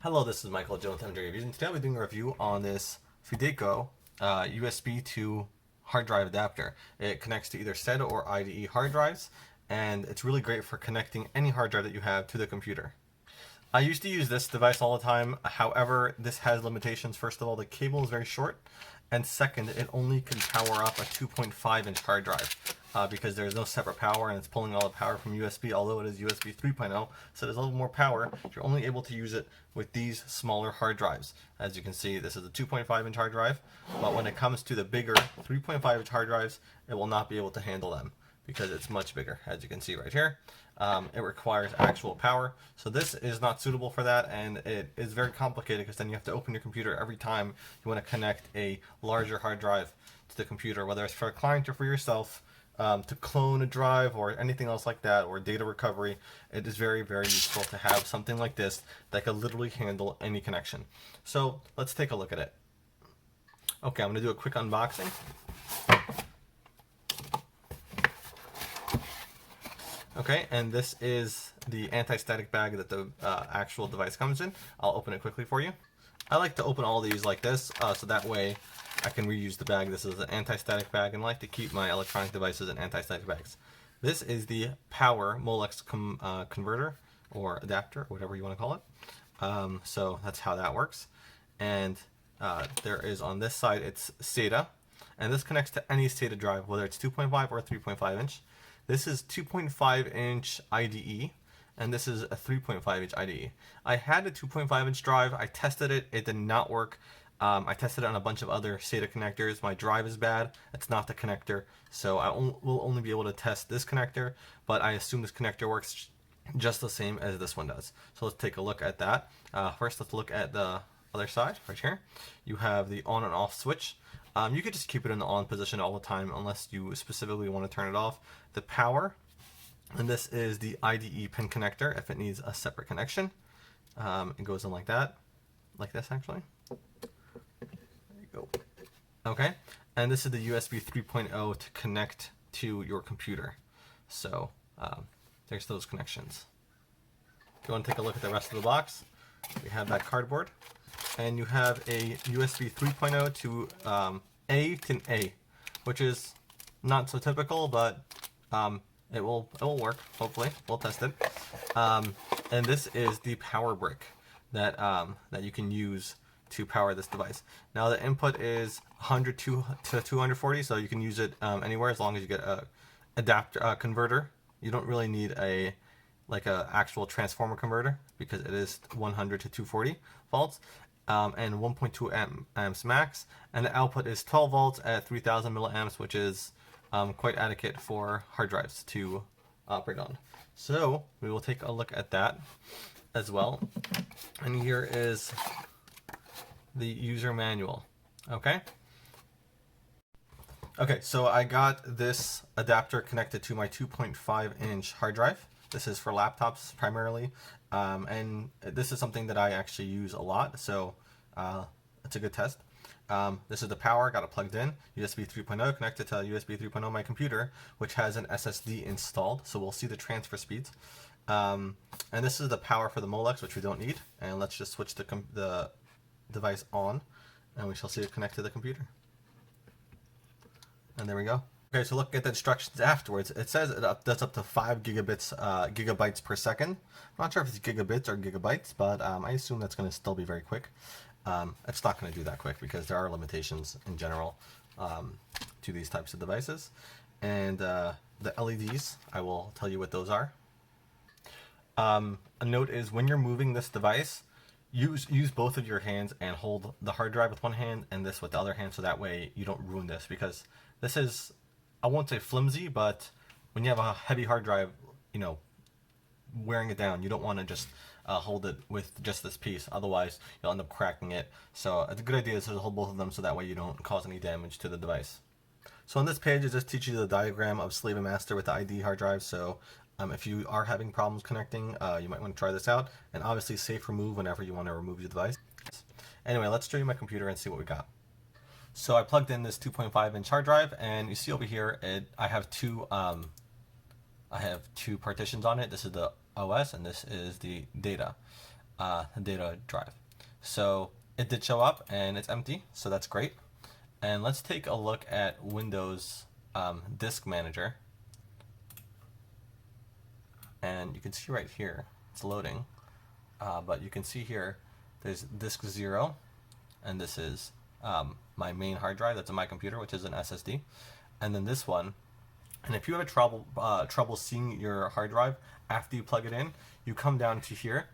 Hello, this is Michael Jones with MJ Reviews, and today I'll be doing a review on this Fideco USB to hard drive adapter. It connects to either SATA or IDE hard drives, and it's really great for connecting any hard drive that you have to the computer. I used to use this device all the time, however, this has limitations. First of all, the cable is very short, and second, it only can power up a 2.5-inch hard drive. Because there's no separate power and it's pulling all the power from USB, although it is USB 3.0, so there's a little more power. You're only able to use it with these smaller hard drives. As you can see, this is a 2.5-inch hard drive, but when it comes to the bigger 3.5-inch hard drives, it will not be able to handle them because it's much bigger, as you can see right here. It requires actual power, so this is not suitable for that, and it is very complicated because then you have to open your computer every time you want to connect a larger hard drive to the computer, whether it's for a client or for yourself. To clone a drive or anything else like that, or data recovery. It is very, very useful to have something like this that can literally handle any connection. So let's take a look at it. Okay, I'm going to do a quick unboxing. Okay, and this is the anti-static bag that the actual device comes in. I'll open it quickly for you. I like to open all these like this, so that way I can reuse the bag. This is an anti-static bag, and I like to keep my electronic devices in anti-static bags. This is the power Molex converter or adapter, whatever you want to call it. So that's how that works. And there is on this side, it's SATA, and this connects to any SATA drive, whether it's 2.5 or 3.5 inch. This is 2.5 inch IDE. And this is a 3.5-inch IDE. I had a 2.5-inch drive. I tested it. It did not work. I tested it on a bunch of other SATA connectors. My drive is bad. It's not the connector. So I will only be able to test this connector, but I assume this connector works just the same as this one does. So let's take a look at that. First, let's look at the other side right here. You have the on and off switch. You could just keep it in the on position all the time unless you specifically want to turn it off. The power. And this is the Ide Pin Connector if it needs a separate connection. It goes in like that, like this actually. There you go. Okay, and this is the USB 3.0 to connect to your computer. So there's those connections. If you want to take a look at the rest of the box, we have that cardboard, and you have a USB 3.0 to A to A, which is not so typical, but it will work, hopefully. We'll test it. And this is the power brick that you can use to power this device. Now the input is 100 to 240, so you can use it anywhere as long as you get a adapter converter. You don't really need a actual transformer converter because it is 100 to 240 volts. And 1.2 amps max, and the output is 12 volts at 3000 milliamps, which is quite adequate for hard drives to operate on. So we will take a look at that as well. And here is the user manual. Okay, so I got this adapter connected to my 2.5-inch hard drive. This is for laptops primarily, and this is something that I actually use a lot, so it's a good test. This is the power, got it plugged in, USB 3.0 connected to USB 3.0 on my computer, which has an SSD installed, so we'll see the transfer speeds. And this is the power for the Molex, which we don't need, and let's just switch the device on, and we shall see it connect to the computer. And there we go. Okay, so look at the instructions afterwards. It says that's up to 5 gigabytes per second. I'm not sure if it's gigabits or gigabytes, but I assume that's going to still be very quick. It's not going to do that quick because there are limitations in general to these types of devices. And the LEDs, I will tell you what those are. A note is when you're moving this device, use both of your hands and hold the hard drive with one hand and this with the other hand, so that way you don't ruin this, because this is, I won't say flimsy, but when you have a heavy hard drive, you know, wearing it down, you don't want to just hold it with just this piece, otherwise you'll end up cracking it. So a good idea is to hold both of them so that way you don't cause any damage to the device. So on this page it just teaches you the diagram of slave and master with the ID hard drive. So if you are having problems connecting, you might want to try this out, and obviously safe remove whenever you want to remove your device. Anyway, let's show you my computer and see what we got. So I plugged in this 2.5-inch hard drive, and you see over here I have two partitions on it. This is the OS and this is the data. the data drive. So it did show up and it's empty, so that's great. And let's take a look at Windows Disk Manager. And you can see right here, it's loading, but you can see here, there's disk 0, and this is my main hard drive that's in my computer, which is an SSD. And then this one, and if you have trouble seeing your hard drive after you plug it in, you come down to here,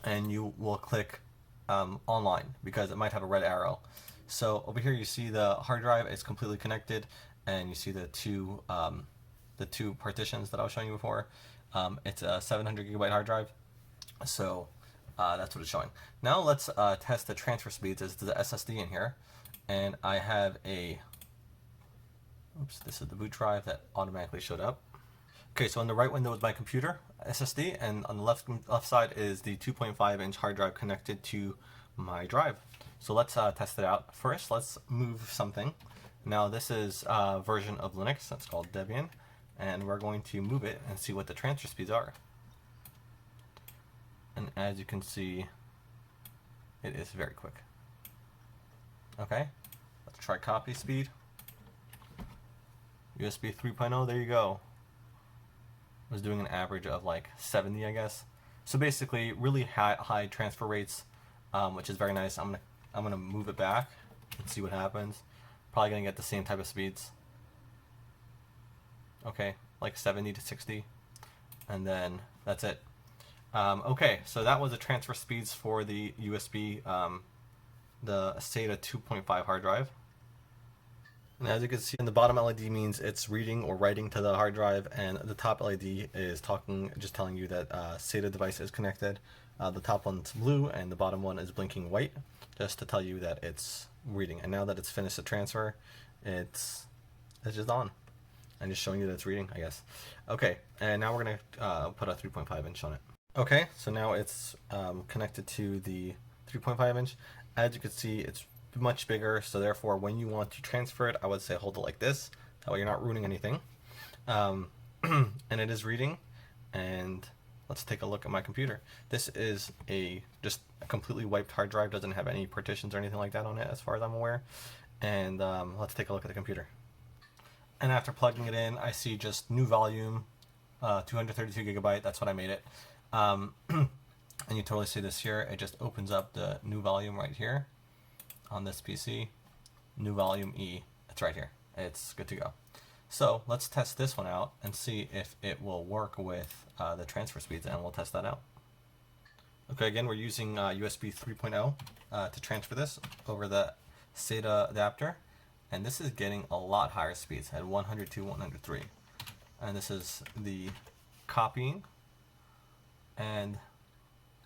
and you will click online, because it might have a red arrow. So over here you see the hard drive is completely connected, and you see the two partitions that I was showing you before. It's a 700 gigabyte hard drive, so that's what it's showing. Now let's test the transfer speeds as to the SSD in here, and I have a, oops, this is the boot drive that automatically showed up. Okay, so on the right window is my computer SSD, and on the left side is the 2.5-inch hard drive connected to my drive. So let's test it out. First, let's move something. Now this is a version of Linux that's called Debian, and we're going to move it and see what the transfer speeds are. And as you can see, it is very quick. Okay, let's try copy speed. USB 3.0, there you go. I was doing an average of like 70, I guess. So basically, really high transfer rates, which is very nice. I'm gonna move it back and see what happens. Probably gonna get the same type of speeds. Okay, like 70 to 60, and then that's it. Okay, so that was the transfer speeds for the USB, the SATA 2.5 hard drive. And as you can see, the bottom LED means it's reading or writing to the hard drive, and the top LED is just telling you that SATA device is connected. The top one's blue, and the bottom one is blinking white, just to tell you that it's reading. And now that it's finished the transfer, it's just on. And just showing you that it's reading, I guess. Okay, and now we're gonna put a 3.5-inch on it. Okay, so now it's connected to the 3.5-inch. As you can see, it's much bigger, so therefore when you want to transfer it, I would say hold it like this. That way you're not ruining anything. And it is reading, and let's take a look at my computer. This is just a completely wiped hard drive, doesn't have any partitions or anything like that on it as far as I'm aware. And let's take a look at the computer. And after plugging it in, I see just new volume, 232 gigabyte, that's what I made it. And you totally see this here, it just opens up the new volume right here on this PC. New volume E, it's right here. It's good to go. So let's test this one out and see if it will work with the transfer speeds, and we'll test that out. Okay, again, we're using USB 3.0 to transfer this over the SATA adapter. And this is getting a lot higher speeds at 102, 103. And this is the copying. And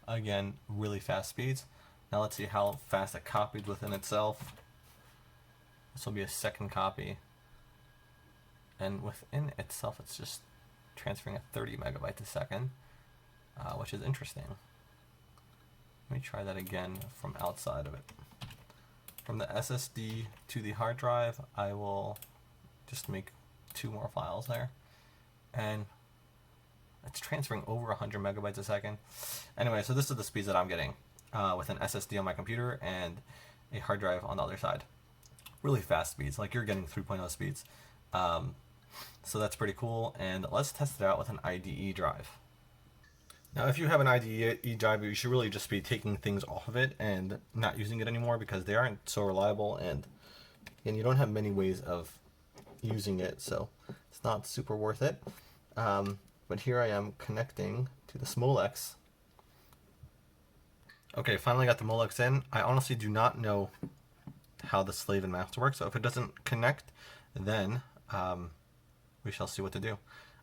again, really fast speeds. Now let's see how fast it copied within itself. This will be a second copy. And within itself, it's just transferring at 30 megabytes a second, which is interesting. Let me try that again from outside of it. From the SSD to the hard drive, I will just make 2 more files there. And it's transferring over 100 megabytes a second. Anyway, so this is the speeds that I'm getting with an SSD on my computer and a hard drive on the other side. Really fast speeds, like you're getting 3.0 speeds. So that's pretty cool, and let's test it out with an IDE drive. Now, if you have an IDE drive, you should really just be taking things off of it and not using it anymore, because they aren't so reliable, and you don't have many ways of using it, so it's not super worth it. But here I am connecting to the Molex. Okay, finally got the Molex in. I honestly do not know how the slave and master work, so if it doesn't connect, then we shall see what to do.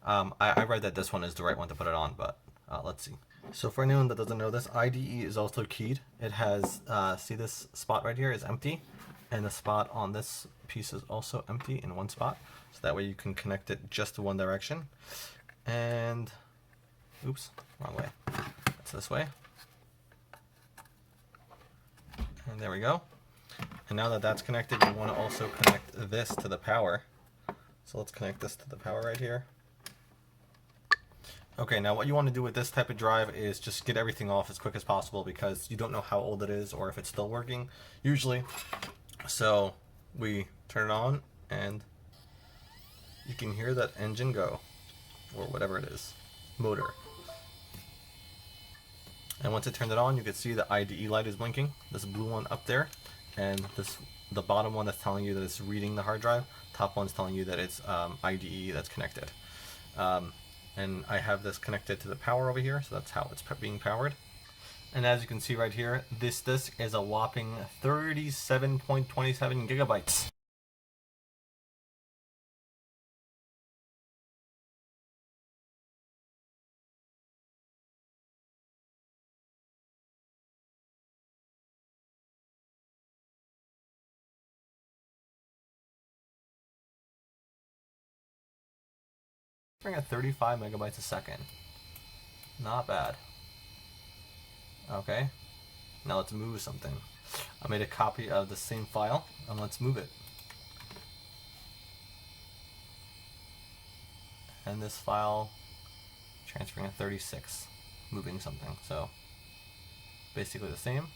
I read that this one is the right one to put it on, but let's see. So for anyone that doesn't know this, IDE is also keyed. It has, see this spot right here is empty, and the spot on this piece is also empty in one spot, so that way you can connect it just to one direction. And, oops, wrong way. It's this way. And there we go. And now that that's connected, you want to also connect this to the power. So let's connect this to the power right here. Okay, now what you want to do with this type of drive is just get everything off as quick as possible because you don't know how old it is or if it's still working, usually. So we turn it on and you can hear that engine go, or whatever it is, motor. And once it turned it on, you can see the IDE light is blinking, this blue one up there, and the bottom one that's telling you that it's reading the hard drive, top one's telling you that it's IDE that's connected. And I have this connected to the power over here, so that's how it's being powered. And as you can see right here, this disk is a whopping 37.27 gigabytes. Bring at 35 megabytes a second. Not bad. Okay, now let's move something. I made a copy of the same file, and let's move it. And this file transferring at 36, moving something. So basically the same.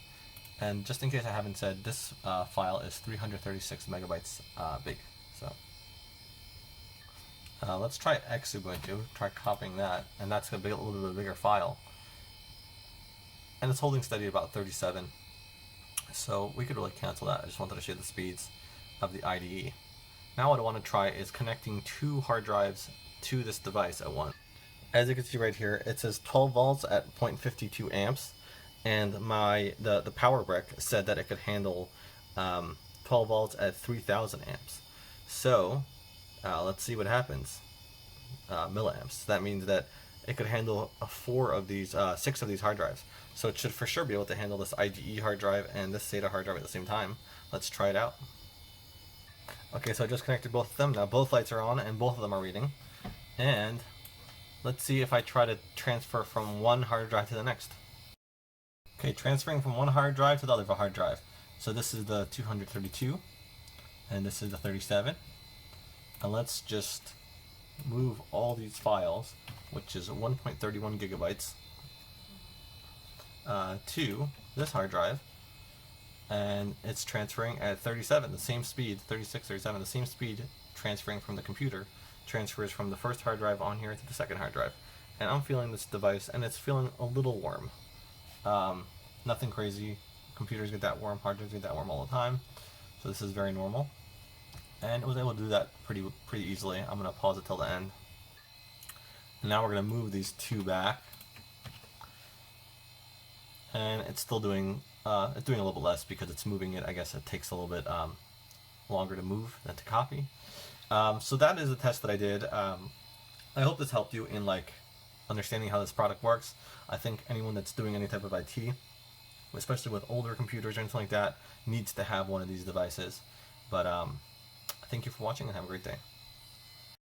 And just in case I haven't said, this file is 336 megabytes big. So let's try Xubuntu, try copying that, and that's going to be a little bit of a bigger file. And it's holding steady at about 37. So we could really cancel that. I just wanted to show the speeds of the IDE. Now what I want to try is connecting two hard drives to this device at once. As you can see right here, it says 12 volts at 0.52 amps, and the power brick said that it could handle 12 volts at 3000 amps. So let's see what happens. Milliamps. That means that it could handle 6 of these hard drives. So it should for sure be able to handle this IDE hard drive and this SATA hard drive at the same time. Let's try it out. Okay, so I just connected both of them. Now both lights are on and both of them are reading. And let's see if I try to transfer from one hard drive to the next. Okay, transferring from one hard drive to the other hard drive. So this is the 232 and this is the 37. And let's just move all these files, which is 1.31 gigabytes, to this hard drive, and it's transferring at 37, the same speed, 36, 37, the same speed transferring from the computer, transfers from the first hard drive on here to the second hard drive. And I'm feeling this device, and it's feeling a little warm. Nothing crazy. Computers get that warm, hard drives get that warm all the time, so this is very normal. And it was able to do that pretty easily. I'm going to pause it till the end. And now we're going to move these two back. And it's still doing, it's doing a little bit less because it's moving it. I guess it takes a little bit longer to move than to copy. So that is a test that I did. I hope this helped you in understanding how this product works. I think anyone that's doing any type of IT, especially with older computers or anything like that, needs to have one of these devices. But thank you for watching and have a great day.